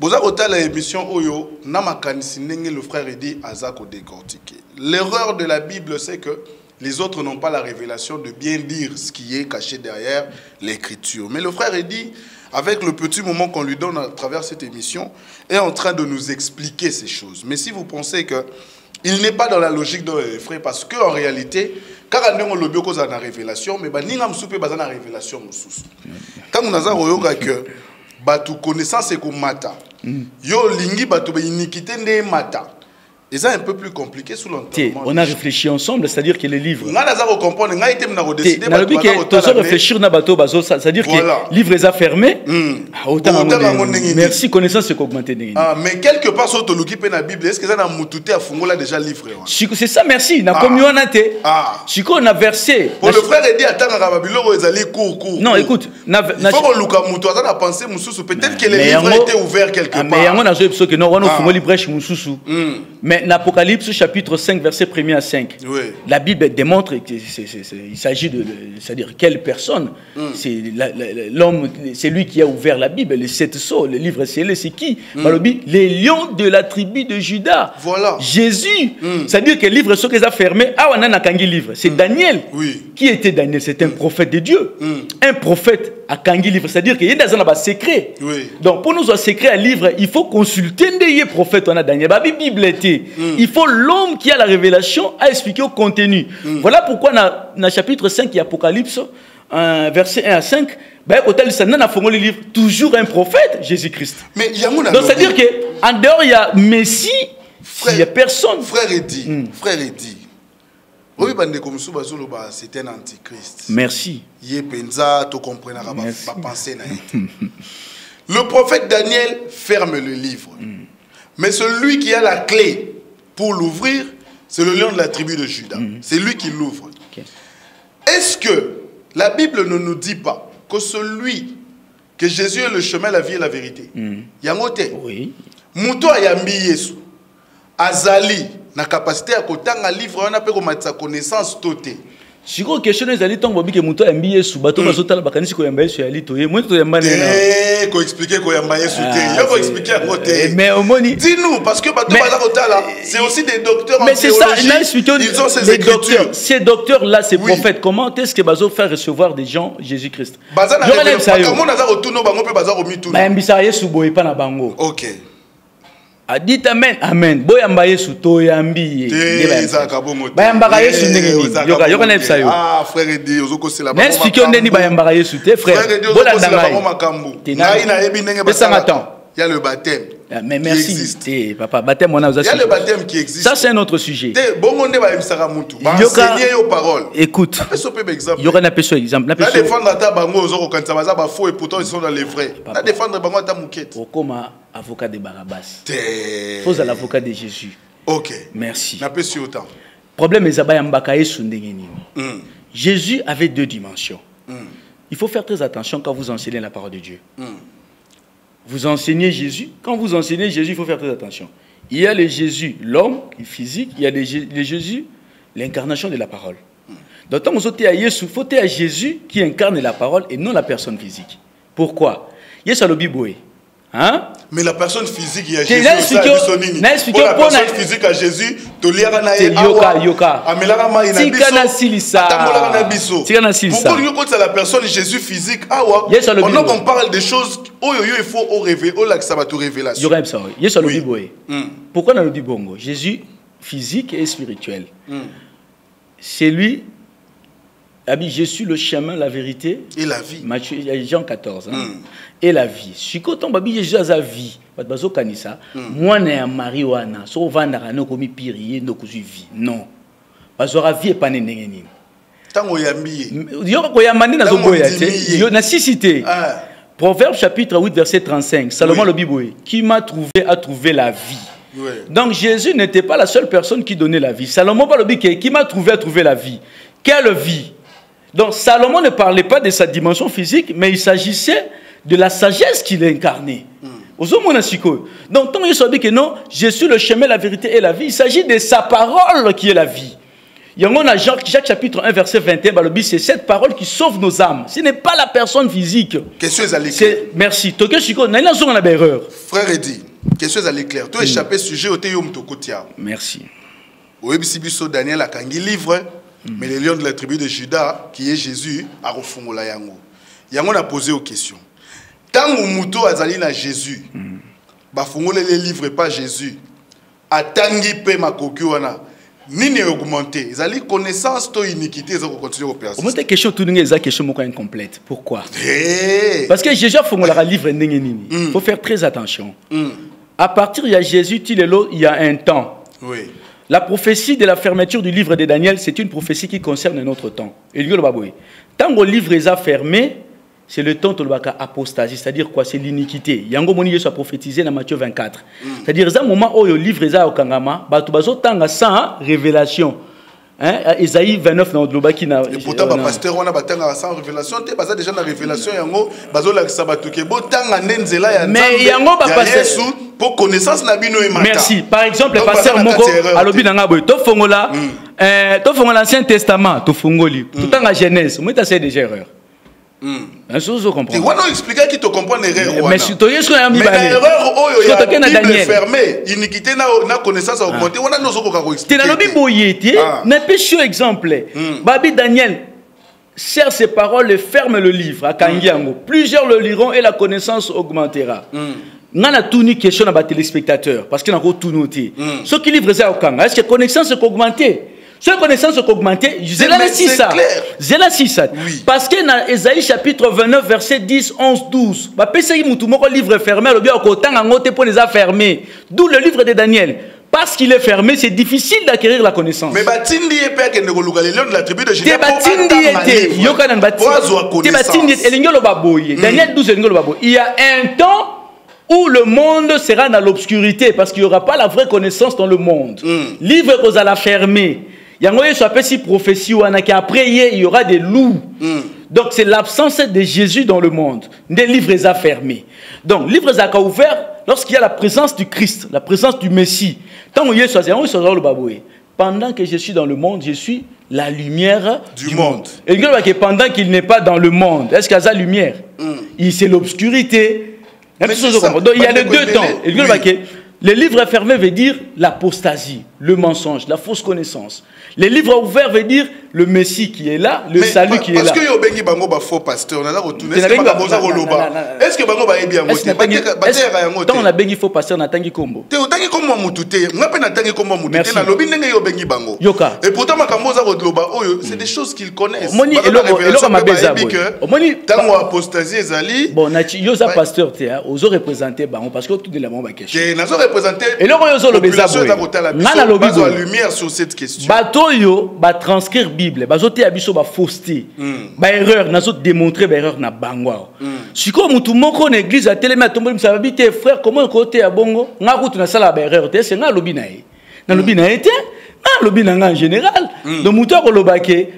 Aux arota la émission Oyo, Namakanisi Nenge le frère dit Azako décortiqué. L'erreur de la Bible, c'est que les autres n'ont pas la révélation de bien dire ce qui est caché derrière l'écriture. Mais le frère dit, avec le petit moment qu'on lui donne à travers cette émission, est en train de nous expliquer ces choses. Mais si vous pensez qu'il n'est pas dans la logique de les frères, parce qu'en réalité, car on a cause de la révélation, mais il y a une révélation. Quand on a que tu connaissance c'est comme mata, yo lingi batu iniquité ne mata. Et ça, un peu plus compliqué sous l'entendement. On a réfléchi ensemble, c'est-à-dire que les livres. On a décidé de réfléchir na bateau, c'est-à-dire que les livres sont fermés. Merci, connaissance c'est augmenté. Mais quelque part, sur la Bible, est-ce que ça a moutouté à Fungola déjà livre? C'est ça, merci. Na communion na te. Si on a versé. Pour le frère dit attends à Babylone, ils allaient court. Non, écoute. Il faut qu'on loue à Moutou, on a pensé Moussou, peut-être que les livres étaient ouverts quelque part. Mais on a joué que non, on a fumé libre chez Moussou. Mais l'Apocalypse chapitre 5 verset 1er à 5, la Bible démontre qu'il s'agit de, c'est-à-dire quelle personne, c'est l'homme, c'est lui qui a ouvert la Bible, les 7 sceaux, le livre scellé, c'est qui? Les lions de la tribu de Juda. Voilà. Jésus, c'est-à-dire que le livre ce qu'ils ont fermé, on a Kangi livre, c'est Daniel. Qui était Daniel? C'est un prophète de Dieu. Un prophète à Kangi livre, c'est-à-dire qu'il y a dans un secret. Donc pour nous un secret à livre, il faut consulter des prophètes, on a Daniel, la Bible était. Il faut l'homme qui a la révélation à expliquer au contenu. Voilà pourquoi dans le chapitre 5 de l'Apocalypse, verset 1 à 5, le livre, toujours un prophète, Jésus-Christ. Donc c'est-à-dire qu'en dehors, il y a Messie, il n'y a personne. Frère dit. C'est un antichrist. Merci. Le prophète Daniel ferme le livre. Mais celui qui a la clé pour l'ouvrir, c'est le lion de la tribu de Juda. C'est lui qui l'ouvre. Est-ce que la Bible ne nous dit pas que que Jésus est le chemin, la vie et la vérité? Yangote. Oui. Mouto ayambi Yesu. Azali na capacité à kotanga livre on appelle comme sa connaissance totée. Si vous questionnez les alliés, vous que Mouto yambi Yesu, bateau bazotal bakanisi ko yamba Yesu ali toye. Moi to yamba na. Ko expliquer ko yamba Yesu te. Yo ko expliquer à côté. Mais au moni. Dis-nous parce que bateau bazakotala, c'est aussi des docteurs en théologie. Mais c'est ça, ils ont ces écritures. Ces docteurs là, ces prophètes, comment est-ce que bazo faire recevoir des gens Jésus-Christ? OK. A dit amen, amen. Boyamba Yesu toyambi. Bayamba Yesu ndengeni. Yoka nepsa yo. Ah frère dit ozoko c'est la. N'explique ndeni bayamba Yesu te frère. Bola makambo. Ngai na yebi ndenge basala. Il y a le baptême. Mais merci. Papa, baptême on a Il y a le baptême qui existe. Ça c'est un autre sujet. Bongonde ba emsaka mutu. Ba enseigner aux paroles. Écoute. Il y aura un exemple. Na défendre ta bango ozoko kanza baza ba faux et pourtant ils sont dans les vrais. Na défendre bango ta mouquette. Okoma avocat de Barabbas. Faut à l'avocat de Jésus. OK. Merci. Na pesi autant. Problème est zaba yambaka Yesu ndengeni. Jésus avait 2 dimensions. Il faut faire très attention quand vous enseignez la parole de Dieu. Vous enseignez Jésus. Quand vous enseignez Jésus, il faut faire très attention. Il y a le Jésus, l'homme physique. Il y a le Jésus, l'incarnation de la parole. Donc, quand vous êtes à Jésus, il faut être à Jésus qui incarne la parole et non la personne physique. Pourquoi? Yesu alobi boye. Hein? Mais la personne physique, il y a Jésus. Pour la personne physique à Jésus, yoka. Pourquoi la personne Jésus physique, pendant qu'on parle des choses, il faut révéler, révélation. Pourquoi on a dit bongo? Jésus physique et spirituel. C'est lui. Je suis le chemin, la vérité et la vie. Matthieu, Jean 14. Et la vie. Si quand on dit Jésus a la vie, moi ne marijuana, so vandara no komi pirier no kuzu vie. Non. Parce que la vie est pas nengeni. Tango yambi. Yo ko yamani na zoboya te. Yo na cité. Proverbe chapitre 8 verset 35. Salomon le Bible, qui m'a trouvé a trouvé la vie. Oui. Donc Jésus n'était pas la seule personne qui donnait la vie. Salomon pas le Bible qui m'a trouvé a trouvé la vie. Quelle vie? Donc Salomon ne parlait pas de sa dimension physique, mais il s'agissait de la sagesse qu'il incarnait. Donc, tant il dit que non, je suis le chemin, la vérité et la vie, il s'agit de sa parole qui est la vie. Il y a Jacques chapitre 1, verset 21, c'est cette parole qui sauve nos âmes. Ce n'est pas la personne physique. Merci. Frère Eddy, question à l'éclair. Tu as échappé sujet au Théoum Tokotia. Merci. Au Ebisibiso, Daniel a kangi livre, mais le lion de la tribu de Juda, qui est Jésus, a refongola yango. Yango a posé aux questions. Tant que Mouto azali na Jésus, bafungole les livres pas Jésus, atangi pe makoki wana, nini augmenté, izali connaissance to iniquité za continuer au persister. Comment ta question tout est question moko incomplète. Pourquoi? Parce que Jésus a fungolaka la livre ndenge nini. Il faut faire très attention. À partir de Jésus, il y a un temps. Oui. La prophétie de la fermeture du livre de Daniel, c'est une prophétie qui concerne notre temps. Et le baboui. Tant que le livre est fermé, c'est le temps de l'apostasie, c'est-à-dire quoi? C'est l'iniquité. Yango moni Yesu a prophétisé dans Matthieu 24. C'est-à-dire ça moment où le livre est au kangama, batu bazo tanga sans révélation. Hein? Isaïe 29 dans le baki na. Et pourtant ba pasteur on a batanga sans révélation, te baza déjà na révélation yango bazo la sabatu ke bo tanga nenzela ya nzambe. Mais yango ba pasteur pour connaissance na bino e mata. Merci. Par exemple, le pasteur moko alobi nanga boy to fongola l'Ancien Testament, to fongoli. Tout tanga Genèse, moi ta c'est déjà erreur. Tu vas expliquer qui te comprend l'erreur. Mais si tu es sur un l'erreur, il y a une Bible fermée, iniquité n'a connaissance à augmenter. On a nos autres expliquer. Tu as le Bible, n'a pas sur exemple. Babi Daniel serre ses paroles et ferme le livre à Kangiango. Plusieurs le liront et la connaissance augmentera. On a tout une question à les téléspectateurs parce qu'il y a tout noté. Ce qui livre ça au Kanga, est-ce que la connaissance est augmentée? Cette connaissance est augmentée, c'est là ça. Parce que dans Ésaïe chapitre 29, verset 10, 11, 12, le livre est fermé, le bien au pour les a fermés. D'où le livre de Daniel. Parce qu'il est fermé, c'est difficile d'acquérir la connaissance. Mais Batindi est père qui ne de la tribu de Juda. Daniel 12, il y a un temps où le monde sera dans l'obscurité parce qu'il n'y aura pas la vraie connaissance dans le monde. Livre qu'on a fermé. Il y a une prophétie où après il y aura des loups. Donc c'est l'absence de Jésus dans le monde. Des livres sont fermés. Donc les livres sont ouverts lorsqu'il y a la présence du Christ, la présence du Messie. Pendant que je suis dans le monde, je suis la lumière du monde. Et pendant qu'il n'est pas dans le monde, est-ce qu'il y a la lumière? C'est l'obscurité. Donc il y a les deux temps. Les livres fermés veut dire l'apostasie, le mensonge, la fausse connaissance. Les livres ouverts veut dire le Messie qui est là, le salut qui est là. Est-ce que Yobengi Bango ba faux pasteur, on a retourné. Est-ce que Bango ba ebi yango te? Tant on a bengi faux pasteur na tangi kombo. Te otangi kombo mutute, ngape na tangi kombo mutute na lobi ndenge Yobengi Bango. Yoka. Et pourtant makambo za roloba oyo, c'est des choses qu'ils connaissent. Moni eloko mabeza boy. Moni tango apostasie ezali. Bon na yoza pasteur te ozo représenter bango parce que tout de la bomba question. Que nazo représenter. Et le yozo lo beza boy. Ngana lobi zo lumière sur cette question. Batoyo ba transcrire Bible, ba zote abiso ba fausseté. Ba erreur nazo démontrer ba erreur na bango. Siko mutu moko na église a télé matombo msa babité frère comment côté à bongo nga kutu na sala ba erreur te c'est nga lobi na ye. Na lobi na été, na lobi na nga en général. Donc mutu ko lobake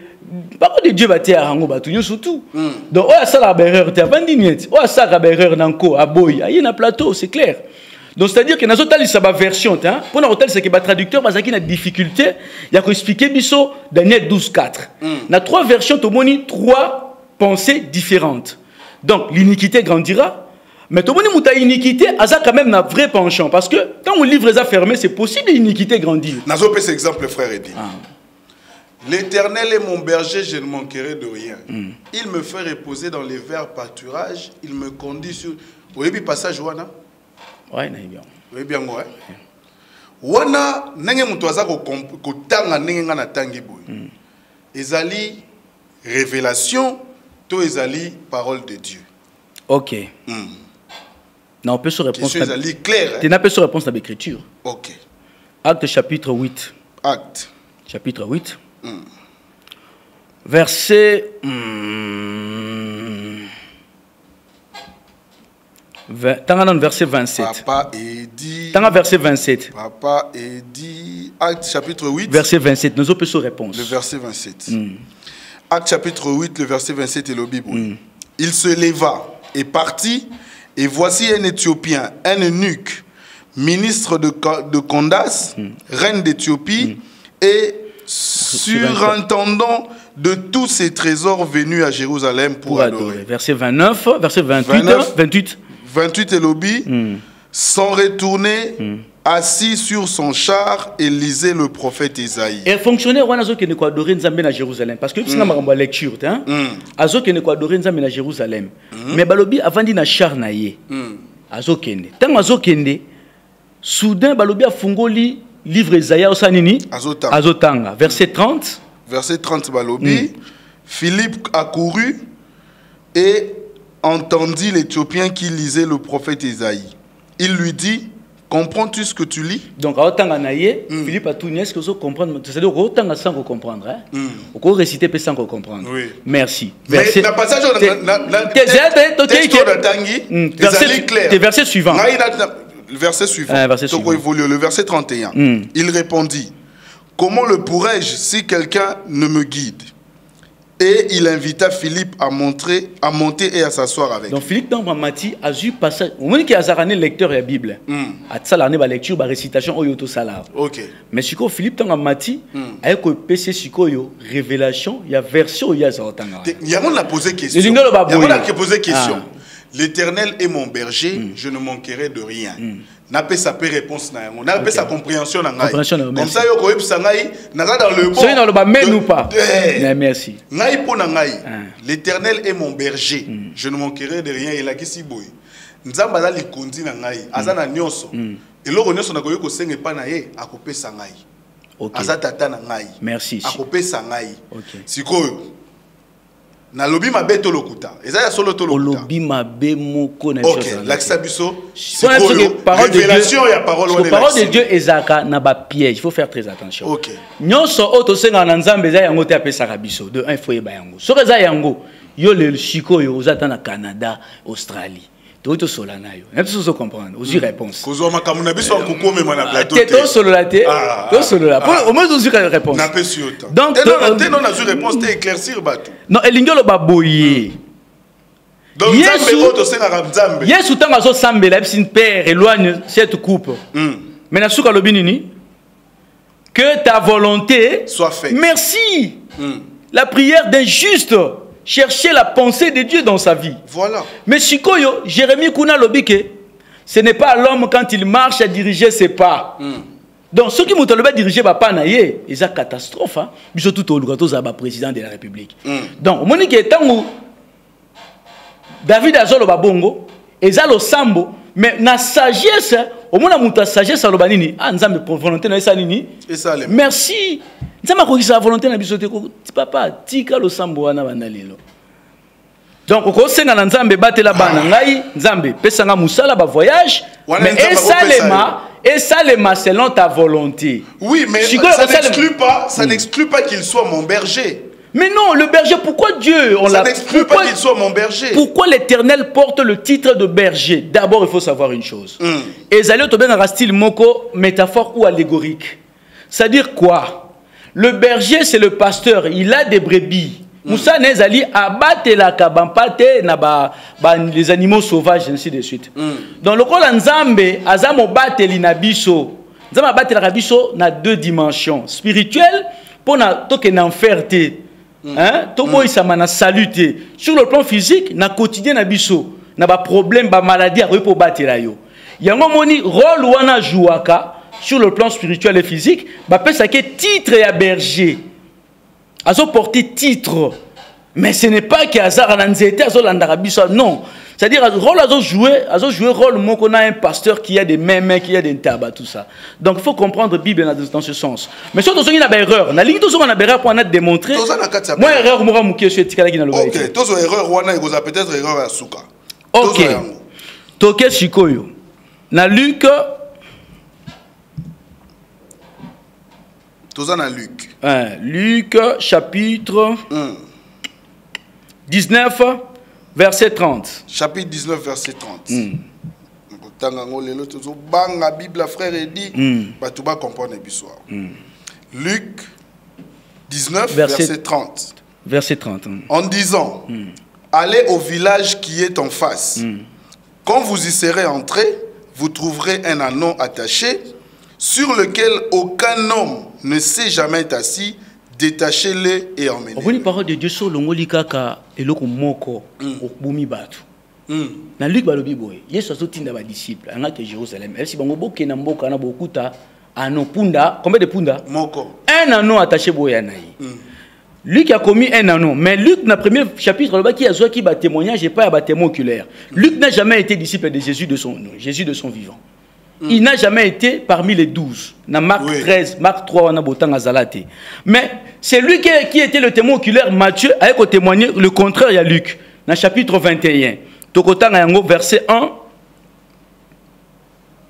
par de Dieu va te arango ba tout surtout. Donc o sala ba erreur te avandi niet. O sala ba erreur nanko a boy, ayi na plateau, c'est clair. Donc c'est-à-dire que dans cette version, pour nous c'est que le traducteur a une difficulté, il y a expliqué biso Daniel 12:4. Dans trois versions, tu as trois pensées différentes. Donc l'iniquité grandira, mais tu as l'iniquité, a quand même un vrai penchant parce que quand on livre est fermé, c'est possible l'iniquité grandir. Nazo pe cet exemple frère Eddy. L'Éternel est mon berger, je ne manquerai de rien. Il me fait reposer dans les verts pâturages, il me conduit sur. Vous avez vu passage Wana? Ouais, bien. Oui, bien, ouais. Wana, nenge mutuaza ko tanga nenge ngana tangi boy. Ezali révélation, to ezali parole de Dieu. Ok. Non, on peut se répondre. Ezali clair. Tu n'as pas se réponse à l'écriture. Ok. Acte chapitre 8. Acte. Chapitre 8. verset... verset 27. Papa et dit... verset 27. Papa et dit... Acte chapitre 8. Verset 27. Nous avons réponse. Le verset 27. Acte chapitre 8, le verset 27 est le Bible. Il se leva et partit, et voici un Éthiopien, un eunuque, ministre de Candace, reine d'Éthiopie, et surintendant de tous ses trésors venus à Jérusalem pour adorer. Verset 29, verset 28. 28 et lobby, sans retourner, assis sur son char et lisait le prophète Isaïe. Et fonctionnaire on a zo qui ne adorer Nzambe à Jérusalem parce que c'est na ma lecture hein. Azo qui ne adorer Nzambe à Jérusalem. Mais balobi avant di na char na ye. Azo kende. Tant azo kende soudain balobi a fungoli livre Isaïe au sanini azotanga verset 30. Verset 30 balobi Philippe accourut et entendit l'Éthiopien qui lisait le prophète Isaïe. Il lui dit: comprends-tu ce que tu lis? Donc, Philippe a tout dit, est-ce que vous comprenez? C'est-à-dire, autant sans comprendre. Vous pouvez réciter sans comprendre. Oui. Merci. Mais le passage, le verset suivant. Le verset suivant. Le verset 31. Il répondit: comment le pourrais-je si quelqu'un ne me guide? Et il invita Philippe à monter et à s'asseoir avec lui. Donc Philippe dans Mati a vu passage. Au moment qu'il a zarané lecteur de la Bible, a tsalané ba lecture ba récitation au yoto sala. OK. Mais siko Philippe dans Mati a ko PC siko yo révélation, il y a version il y a zotanga. Il y a on a posé question. Il y a on a posé question. L'Éternel est mon berger, je ne manquerai de rien. N'a pas sa réponse na yango, n'a pas sa compréhension na ngai. Comme ça yo ko yebisa ngai naza dans le bon. C'est dans le bas mais nous pas. Merci. Ngai po na ngai. L'Éternel est mon berger, je ne manquerai de rien. Il a kisi boy. Nzamba la likondi na ngai, azana nyonso. Eloko nyonso na ko yoko senga pa na ye akopesa ngai. Azata na ngai. Merci. Akopesa ngai. Sikoyo na lobi mabe to lokuta ezaya solo to lokuta lobi mabe moko na OK l'accès biso révélation ya parole de Dieu ezaka na ba piège, il faut faire très attention. OK nyonso oto senga na nzambe za yango te apesa ka biso de un foyer ba yango so reza yango yo le chikoyo ozata na Canada, Australie tout cela na yo même si vous comprendre aussi réponse kozo makamuna biso kuko mema na plateau tout cela te tout cela au moins vous avez réponse na pesi yota donc non na zu réponse te éclaircir bato non elingolo baboye donc nzambe oto senga nzambe Yesu tanga zo sambela sin père éloigne cette coupe mais na suka lobi nini que ta volonté soit faite. Merci la prière d'un juste. Chercher la pensée de Dieu dans sa vie. Voilà. Mais Shikoyo, Jérémie Kuna Lobike, ce n'est pas l'homme quand il marche à diriger ses pas. Donc, ceux qui m'ont diriger ma pas, c'est une catastrophe. Ils sont tout au président de la République. Donc, au est temps où David Azolo Babongo, Ezalo Sambo, mais na sagesse, au moins la sagesse à l'Obanini, ah, nous avons volonté na Esanini. Merci. Nzama ko kisa volonté na biso te ko papa tika lo sambo wana banalelo. Donc ko senga na nzambe batela bana ngai nzambe pesa nga musala ba voyage mais esalema selon ta volonté. Oui mais ça n'exclut pas qu'il soit mon berger. Mais non, le berger, pourquoi Dieu on ça n'exclut pas qu'il soit mon berger. Pourquoi l'Éternel porte le titre de berger? D'abord, il faut savoir une chose. Ezali to ben un style moko métaphore ou allégorique. C'est-à-dire quoi? Le berger, c'est le pasteur. Il a des brebis. Moussa Nezali abatte la kabampate les animaux sauvages, ainsi de suite. Dans le cas Nzambe, Azamo batte l'inabiso. Nzambe batte la kabiso na deux dimensions. Spirituelle, pour na toke na enferté. Tomo isama na saluté. Sur le plan physique, na quotidien na biso. Na ba problème, ba maladie, a repo batte la yo. Yango moni, rôle wana jouaka. Sur le plan spirituel et physique, ça qui est titre et à berger. Azo porté titre. Mais ce n'est pas qu'il y a hasard à non. C'est-à-dire, rôle azo jouer rôle mon qu'on a un pasteur qui a des mêmes, qui a des tabac, tout ça. Donc il faut comprendre la Bible dans ce sens. Mais si on a une erreur, na ligne tous on a erreur pour démontrer. Moi erreur moi mouké sur tika qui na le. OK, tous erreur wana il peut-être erreur à souka. OK. Toke Shikoyo. Na Luc Tozana Luc. Luc chapitre 19, verset 30. Chapitre 19, verset 30. Banga Bible frère et dit tu vas comprendre l'histoire. Luc 19 verset 30. Verset 30. En disant allez au village qui est en face. Quand vous y serez entrés, vous trouverez un anneau attaché sur lequel aucun homme ne s'est jamais assis. Détachez-les et emmenez-les. On parole de Dieu sur le mot likaka et le moko au bumi batu. Na Luc balobi boy, Yesu azotinda ba disciple angaki Jérusalem. Elle si bango boke na mboka na bokuta ano punda, combien de punda? Moko. Un anneau attaché boya naï. Luc a commis un anneau, mais Luc dans le premier chapitre là qui a joué qui ba témoignage et pas ba témoin oculaire. Luc n'a jamais été disciple de Jésus de son vivant. Il n'a jamais été parmi les 12. Dans Marc 13, Marc 3, on a Botan Azalate. Mais c'est lui qui était le témoin oculaire. Matthieu a témoigné le contraire à Luc. Dans le chapitre 21. Tokotan verset 1.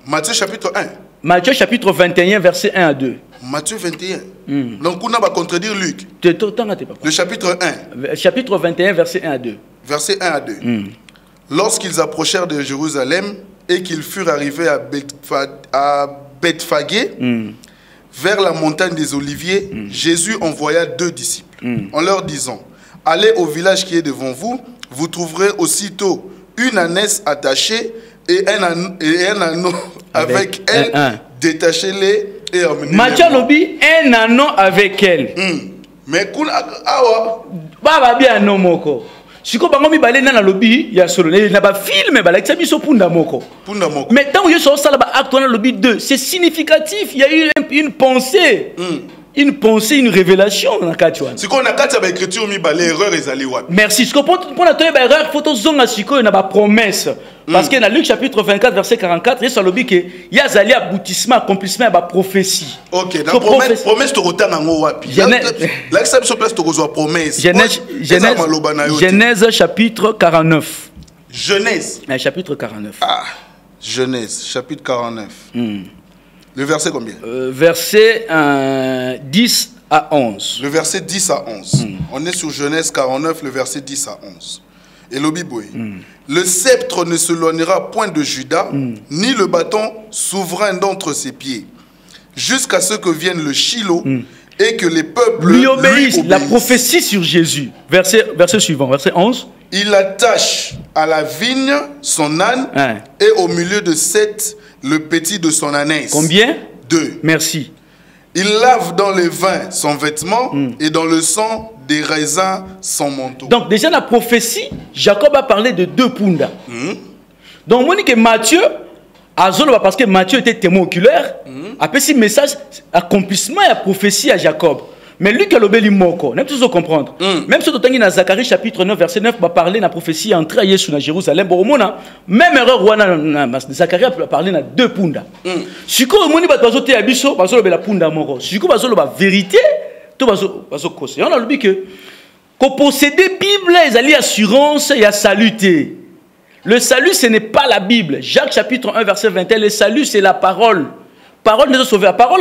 Matthieu chapitre 1. Matthieu chapitre 21, verset 1 à 2. Matthieu 21. Donc on va contredire Luc. Le chapitre 1. Chapitre 21, verset 1 à 2. Verset 1 à 2. Lorsqu'ils approchèrent de Jérusalem, et qu'ils furent arrivés à Bethphagée, vers la montagne des Oliviers, Jésus envoya 2 disciples, en leur disant, allez au village qui est devant vous, vous trouverez aussitôt une ânesse attachée et un anneau avec elle, détachez-les et emmenez-les. Matthieu lobi, un anneau avec elle. Mais kuna awa baba bien no moko. Si vous avez un lobby, il y a un film, mais tant que vous avez un lobby 2, c'est significatif. Il y a eu une pensée, une révélation. Si on a écriture, l'erreur est allée. Merci. Pour l'erreur, il faut que une promesse. Parce que dans Luc chapitre 24, verset 44, il y a un lobby qui y a un aboutissement, accomplissement, une prophétie. Ok, la promesse te retient en haut. Genèse chapitre 49. Genèse. Chapitre 49. Ah, Genèse, chapitre 49. Le verset combien? Verset 10 à 11. Le verset 10 à 11. On est sur Genèse 49, le verset 10 à 11. Et l'obiboué. Le sceptre ne s'éloignera point de Juda, ni le bâton souverain d'entre ses pieds, jusqu'à ce que vienne le Shiloh et que les peuples lui obéissent. La prophétie sur Jésus. Verset suivant, verset 11. Il attache à la vigne son âne et au milieu de 7 le petit de son ânesse. Combien? 2. Merci. Il lave dans le vin son vêtement et dans le sang des raisins son manteau. Donc déjà la prophétie, Jacob a parlé de 2 punda. Donc on dit que Matthieu, parce que Matthieu était témoin oculaire, a fait ce message, accomplissement et prophétie à Jacob. Mais lui qui a l'obéli moko, même si vous comprendre. Même si vous avez dans Zacharie chapitre 9, verset 9, va parler de la prophétie entrée à Jésus dans Jérusalem. Même erreur, Zacharie a parlé de 2 punda. Si vous avez dit que la punda moko, si vous avez la vérité, tout va se causer. On a dit que posséder Bible, ils ont l'assurance et la saluté. Le salut, ce n'est pas la Bible. Jacques chapitre 1, verset 21, le salut, c'est la parole. Parole de sauver. La parole,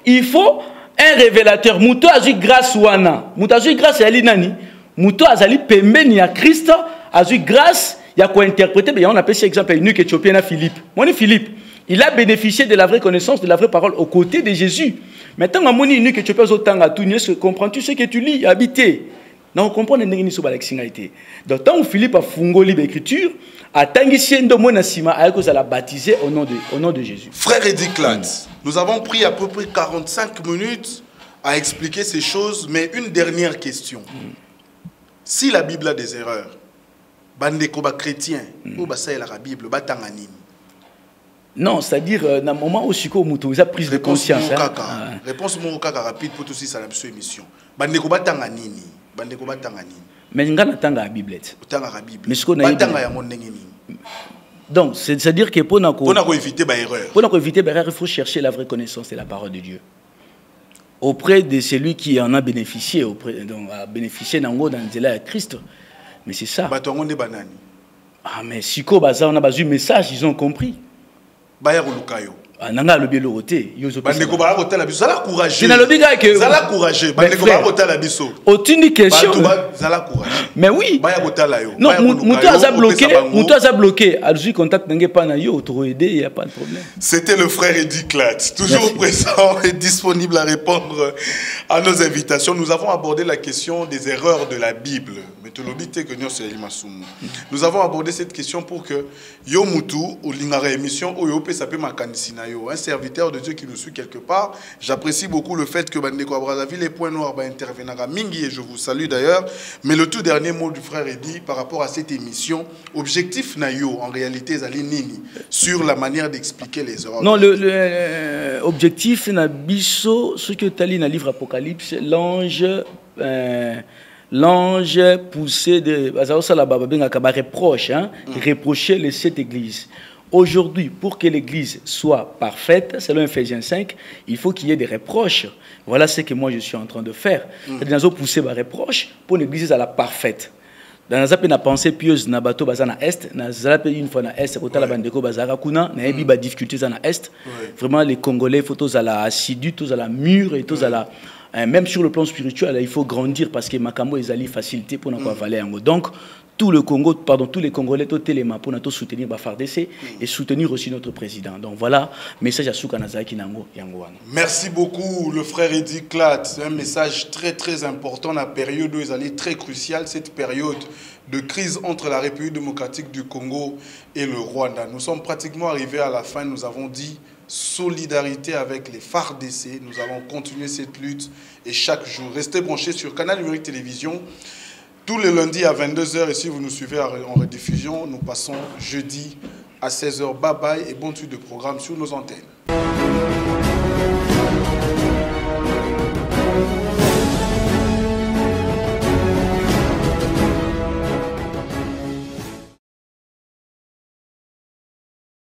il faut un révélateur. Mouto a eu grâce wana. Mouto a eu grâce à l'inani. Mouto a eu pembeni à Christ. A eu grâce. Il y a quoi interpréter. Mais on appelle cet exemple une éthiopien à Philippe. Moi, Philippe. Il a bénéficié de la vraie connaissance, de la vraie parole aux côtés de Jésus. Maintenant, mon une éthiopien autant à tout. Comprends-tu ce que tu lis? Habiter. Non, on comprend les négligés sur la lexingalité. Donc, tant que Philippe a fungoli l'écriture, a tangisien mona sima a cause à la baptiser au nom de Jésus. Frère Ediclat, nous avons pris à peu près 45 minutes à expliquer ces choses, mais une dernière question. Si la Bible a des erreurs, bandeko ba chrétien ou ba ça la Bible ba tanganini. Non, c'est-à-dire dans le moment où Siko Moutou a prise de conscience. Réponse mon kaka rapide pour tout ça ça la émission. Bandeko ba tanganini. Mais il y a la Bible. Mais ce qu'on a donc, c'est-à-dire que pour éviter l'erreur, il faut chercher la vraie connaissance de la parole de Dieu. Auprès de celui qui en a bénéficié, donc a bénéficié dans Christ. Mais c'est ça. Ah, mais si on a eu le message, ils ont compris. Nanga le bielo roté. Bandeko ba roté la biso. Zala courageux. C'est dans le biga que. Zala courageux. Bandeko ba roté la biso. Aucune question. Zala courageux. Mais oui. Ba ya roté la yo. Non, Moutou a bloqué. Alji contact n'engé pas na yo, auto aider, il y a pas de problème. C'était le frère Eddy Clat, toujours présent et disponible à répondre à nos invitations. Nous avons abordé la question des erreurs de la Bible. Nous avons abordé cette question pour que Yo Moutou, ou l'ingara émission, ou Yo Pesape Makanisina Yo, un serviteur de Dieu qui nous suit quelque part. J'apprécie beaucoup le fait que Bandeko à Brazzaville, les points noirs, interviendra Mingi, et je vous salue d'ailleurs. Mais le tout dernier mot du frère Eddy par rapport à cette émission, objectif Nayo, en réalité, Zali Nini, sur la manière d'expliquer les erreurs. Non, l'objectif, Nabiso, ce que tu as lu dans le livre Apocalypse, l'ange poussé de reproche, hein, reprocher les 7 églises. Aujourd'hui, pour que l'église soit parfaite, selon Ephésiens 5, il faut qu'il y ait des reproches. Voilà ce que moi je suis en train de faire. C'est-à-dire pousser des reproches pour l'église à la parfaite. Dans la pensée pieuse, na bateau bazana est, na zalape une fois na est, côté la bandeko bazara kuna, na ebi ba difficultés na est. Vraiment les Congolais, faut tous à la assidu, tous à la mûre et tous à la même sur le plan spirituel, il faut grandir parce que Makambo est allé facilité pour nous avaler en donc tout le Congo, pardon, tous les Congolais, tous les téléma pour nous soutenir FARDC et soutenir aussi notre président. Donc voilà, message à Soukanazaki Nango Yangoan. Merci beaucoup, le frère Eddy Clat. C'est un message très très important. La période où ils allaient très cruciale, cette période de crise entre la République démocratique du Congo et le Rwanda. Nous sommes pratiquement arrivés à la fin. Nous avons dit solidarité avec les FARDC. Nous allons continuer cette lutte et chaque jour. Restez branchés sur Canal Numérique Télévision. Tous les lundis à 22 h, et si vous nous suivez en rediffusion, nous passons jeudi à 16 h. Bye bye et bon suite de programme sur nos antennes.